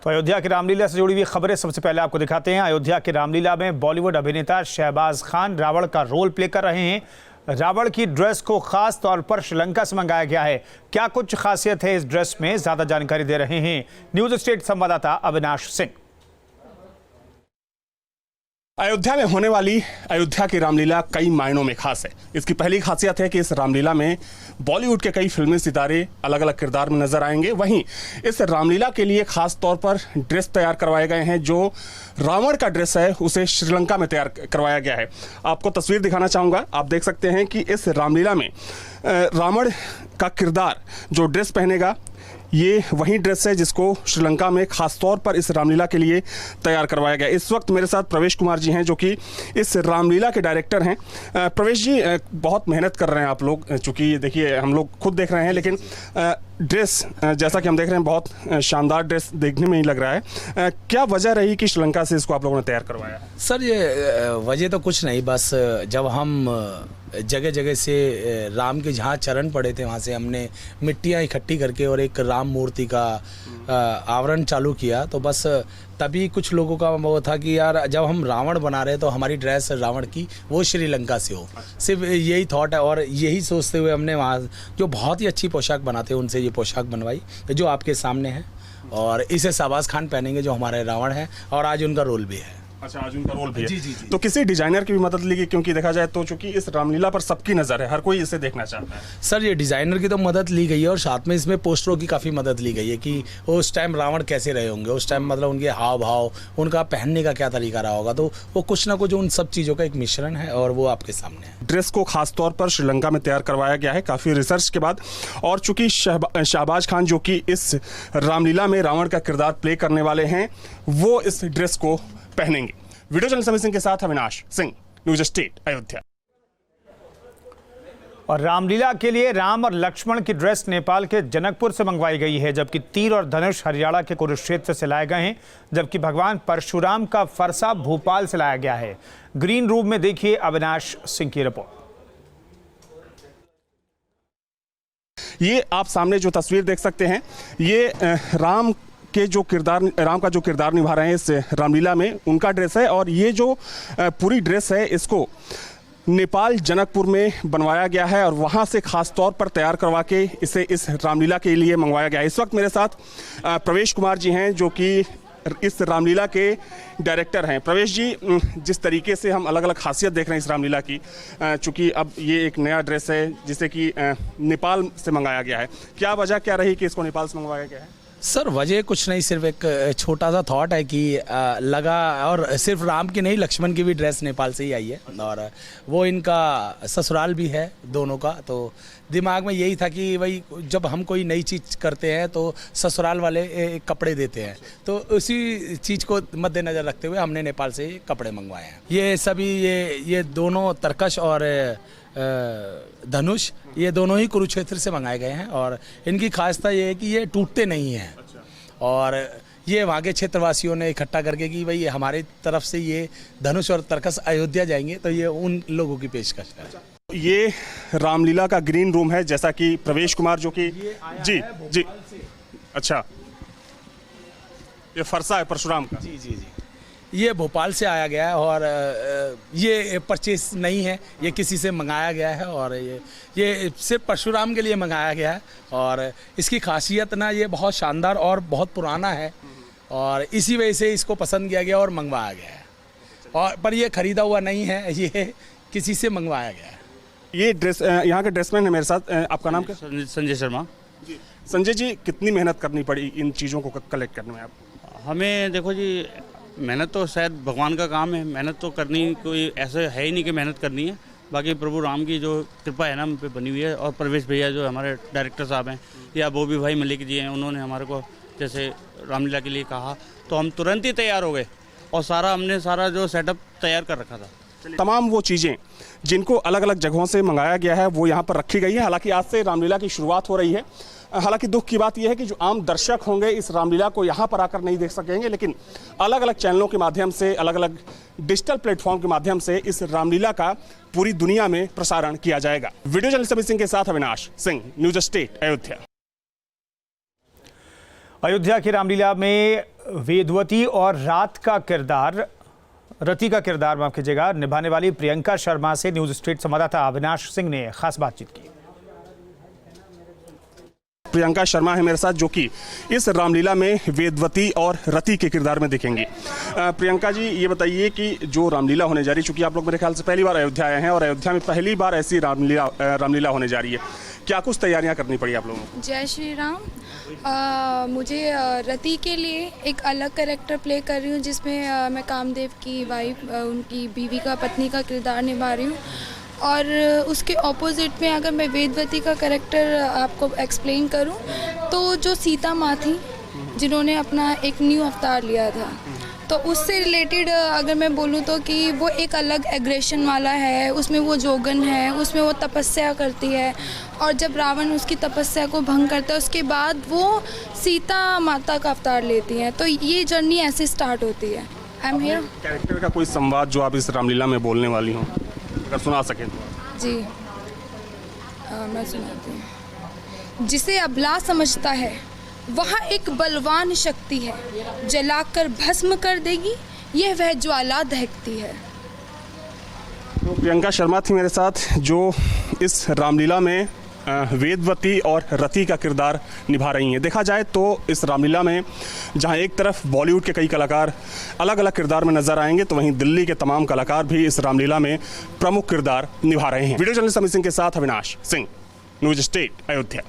तो अयोध्या की रामलीला से जुड़ी हुई खबरें सबसे पहले आपको दिखाते हैं। अयोध्या की रामलीला में बॉलीवुड अभिनेता शहबाज खान रावण का रोल प्ले कर रहे हैं। रावण की ड्रेस को खास तौर पर श्रीलंका से मंगाया गया है। क्या कुछ खासियत है इस ड्रेस में, ज्यादा जानकारी दे रहे हैं न्यूज स्टेट संवाददाता अविनाश सिंह। अयोध्या में होने वाली अयोध्या की रामलीला कई मायनों में खास है। इसकी पहली खासियत है कि इस रामलीला में बॉलीवुड के कई फिल्मी सितारे अलग अलग किरदार में नजर आएंगे। वहीं इस रामलीला के लिए खास तौर पर ड्रेस तैयार करवाए गए हैं। जो रावण का ड्रेस है उसे श्रीलंका में तैयार करवाया गया है। आपको तस्वीर दिखाना चाहूँगा। आप देख सकते हैं कि इस रामलीला में रावण का किरदार जो ड्रेस पहनेगा ये वही ड्रेस है जिसको श्रीलंका में खास तौर पर इस रामलीला के लिए तैयार करवाया गया। इस वक्त मेरे साथ प्रवेश कुमार जी हैं जो कि इस रामलीला के डायरेक्टर हैं। प्रवेश जी, बहुत मेहनत कर रहे हैं आप लोग, चूँकि देखिए हम लोग खुद देख रहे हैं, लेकिन ड्रेस जैसा कि हम देख रहे हैं बहुत शानदार ड्रेस देखने में ही लग रहा है। क्या वजह रही कि श्रीलंका से इसको आप लोगों ने तैयार करवाया? सर ये वजह तो कुछ नहीं, बस जब हम जगह जगह से राम के जहाँ चरण पड़े थे वहाँ से हमने मिट्टियाँ इकट्ठी करके और एक राम मूर्ति का आवरण चालू किया। तो बस तभी कुछ लोगों का वो था कि यार जब हम रावण बना रहे तो हमारी ड्रेस रावण की वो श्रीलंका से हो। सिर्फ यही थॉट है और यही सोचते हुए हमने वहाँ जो बहुत ही अच्छी पोशाक बनाते हैं उनसे ये पोशाक बनवाई जो आपके सामने है। और इसे शहबाज खान पहनेंगे जो हमारे रावण है और आज उनका रोल भी है। अच्छा, आज उनका रोल भी है। जी। तो किसी डिजाइनर की भी मदद ली, क्योंकि देखा जाए तो चूंकि इस रामलीला पर सबकी नजर है, हर कोई इसे देखना चाहता है। सर ये डिजाइनर की तो मदद ली गई है और साथ में इसमें पोस्टरों की काफ़ी मदद ली गई है कि उस टाइम रावण कैसे रहे होंगे, उस टाइम मतलब उनके हाव भाव, उनका पहनने का क्या तरीका रहा होगा। तो वो कुछ ना कुछ उन सब चीज़ों का एक मिश्रण है और वो आपके सामने है। ड्रेस को खास तौर पर श्रीलंका में तैयार करवाया गया है काफ़ी रिसर्च के बाद। और चूंकि शहबाज खान जो कि इस रामलीला में रावण का किरदार प्ले करने वाले हैं वो इस ड्रेस को पहनेंगे। वीडियो जर्नलिस्ट समीर सिंह के साथ अविनाश सिंह, न्यूज स्टेट अयोध्या। और रामलीला के लिए राम और लक्ष्मण की ड्रेस नेपाल के जनकपुर से मंगवाई गई है, जबकि तीर और धनुष हरियाणा के कुरुक्षेत्र से लाए गए हैं, जबकि भगवान परशुराम का फरसा भोपाल से लाया गया है। ग्रीन रूम में देखिए अविनाश सिंह की रिपोर्ट। ये आप सामने जो तस्वीर देख सकते हैं ये राम का जो किरदार निभा रहे हैं इस रामलीला में उनका ड्रेस है। और ये जो पूरी ड्रेस है इसको नेपाल जनकपुर में बनवाया गया है और वहाँ से खास तौर पर तैयार करवा के इसे इस रामलीला के लिए मंगवाया गया है। इस वक्त मेरे साथ प्रवेश कुमार जी हैं जो कि इस रामलीला के डायरेक्टर हैं। प्रवेश जी, जिस तरीके से हम अलग अलग खासियत देख रहे हैं इस रामलीला की, चूँकि अब ये एक नया ड्रेस है जिसे कि नेपाल से मंगाया गया है, क्या वजह क्या रही कि इसको नेपाल से मंगवाया गया है? सर वजह कुछ नहीं, सिर्फ एक छोटा सा थॉट है कि लगा, और सिर्फ राम की नहीं लक्ष्मण की भी ड्रेस नेपाल से ही आई है और वो इनका ससुराल भी है दोनों का। तो दिमाग में यही था कि भाई जब हम कोई नई चीज़ करते हैं तो ससुराल वाले कपड़े देते हैं, तो उसी चीज़ को मद्देनज़र रखते हुए हमने नेपाल से कपड़े मंगवाए हैं। ये सभी ये दोनों तरकश और धनुष ये दोनों ही कुरुक्षेत्र से मंगाए गए हैं और इनकी खासियत ये है कि ये टूटते नहीं हैं। और ये वहाँ के क्षेत्रवासियों ने इकट्ठा करके कि भाई हमारी तरफ से ये धनुष और तरकस अयोध्या जाएंगे, तो ये उन लोगों की पेशकश है। ये रामलीला का ग्रीन रूम है, जैसा कि प्रवेश कुमार जो कि जी अच्छा, ये फरसा है परशुराम का। जी ये भोपाल से आया गया है और ये परचेस नहीं है, ये किसी से मंगाया गया है और ये सिर्फ परशुराम के लिए मंगाया गया है। और इसकी खासियत ना ये बहुत शानदार और बहुत पुराना है और इसी वजह से इसको पसंद किया गया और मंगवाया गया है। और पर ये ख़रीदा हुआ नहीं है, ये किसी से मंगवाया गया है। ये ड्रेस यहाँ के ड्रेसमैन है मेरे साथ। आपका नाम क्या? संजय शर्मा जी। संजय जी, कितनी मेहनत करनी पड़ी इन चीज़ों को कलेक्ट करने में आपको? हमें देखो जी, मेहनत तो शायद भगवान का काम है, मेहनत तो करनी कोई ऐसे है ही नहीं कि मेहनत करनी है। बाकी प्रभु राम की जो कृपा है ना हम पे बनी हुई है। और प्रवेश भैया जो हमारे डायरेक्टर साहब हैं या बॉबी भाई मलिक जी हैं, उन्होंने हमारे को जैसे रामलीला के लिए कहा तो हम तुरंत ही तैयार हो गए और हमने सारा जो सेटअप तैयार कर रखा था। तमाम वो चीज़ें जिनको अलग अलग जगहों से मंगाया गया है वो यहाँ पर रखी गई है। हालांकि आज से रामलीला की शुरुआत हो रही है। हालांकि दुख की बात यह है कि जो आम दर्शक होंगे इस रामलीला को यहाँ पर आकर नहीं देख सकेंगे, लेकिन अलग अलग चैनलों के माध्यम से, अलग अलग डिजिटल प्लेटफॉर्म के माध्यम से इस रामलीला का पूरी दुनिया में प्रसारण किया जाएगा। वीडियो जर्नलिस्ट समीर सिंह के साथ अविनाश सिंह, न्यूज स्टेट अयोध्या। अयोध्या की रामलीला में वेदवती और रति का किरदार माफ कीजिएगा निभाने वाली प्रियंका शर्मा से न्यूज स्ट्रीट संवाददाता अविनाश सिंह ने खास बातचीत की। प्रियंका शर्मा है मेरे साथ, जो कि इस रामलीला में वेदवती और रति के किरदार में दिखेंगी। प्रियंका जी, ये बताइए कि जो रामलीला होने जा रही है, चूंकि आप लोग मेरे ख्याल से पहली बार अयोध्या आए हैं और अयोध्या में पहली बार ऐसी रामलीला होने जा रही है, क्या कुछ तैयारियां करनी पड़ी आप लोगों को? जय श्री राम। मुझे रति के लिए एक अलग कैरेक्टर प्ले कर रही हूँ, जिसमें मैं कामदेव की वाइफ, उनकी बीवी का, पत्नी का किरदार निभा रही हूँ। और उसके ऑपोजिट में अगर मैं वेदवती का कैरेक्टर आपको एक्सप्लेन करूं, तो जो सीता माँ थी जिन्होंने अपना एक न्यू अवतार लिया था, तो उससे रिलेटेड अगर मैं बोलूं तो कि वो एक अलग एग्रेशन वाला है, उसमें वो जोगन है, उसमें वो तपस्या करती है, और जब रावण उसकी तपस्या को भंग करता है उसके बाद वो सीता माता का अवतार लेती हैं। तो ये जर्नी ऐसे स्टार्ट होती है। I am here. कैरेक्टर का कोई संवाद जो आप इस रामलीला में बोलने वाली हो, अगर सुना सकें तो? जी मैं सुनाती हूँ। जिसे अबला समझता है वह एक बलवान शक्ति है, जलाकर भस्म कर देगी यह वह ज्वाला दहकती है। तो प्रियंका शर्मा थी मेरे साथ, जो इस रामलीला में वेदवती और रति का किरदार निभा रही हैं। देखा जाए तो इस रामलीला में जहां एक तरफ बॉलीवुड के कई कलाकार अलग अलग किरदार में नजर आएंगे, तो वहीं दिल्ली के तमाम कलाकार भी इस रामलीला में प्रमुख किरदार निभा रहे हैं। वीडियो जर्नलिस्ट अमित सिंह के साथ अविनाश सिंह, न्यूज स्टेट, अयोध्या।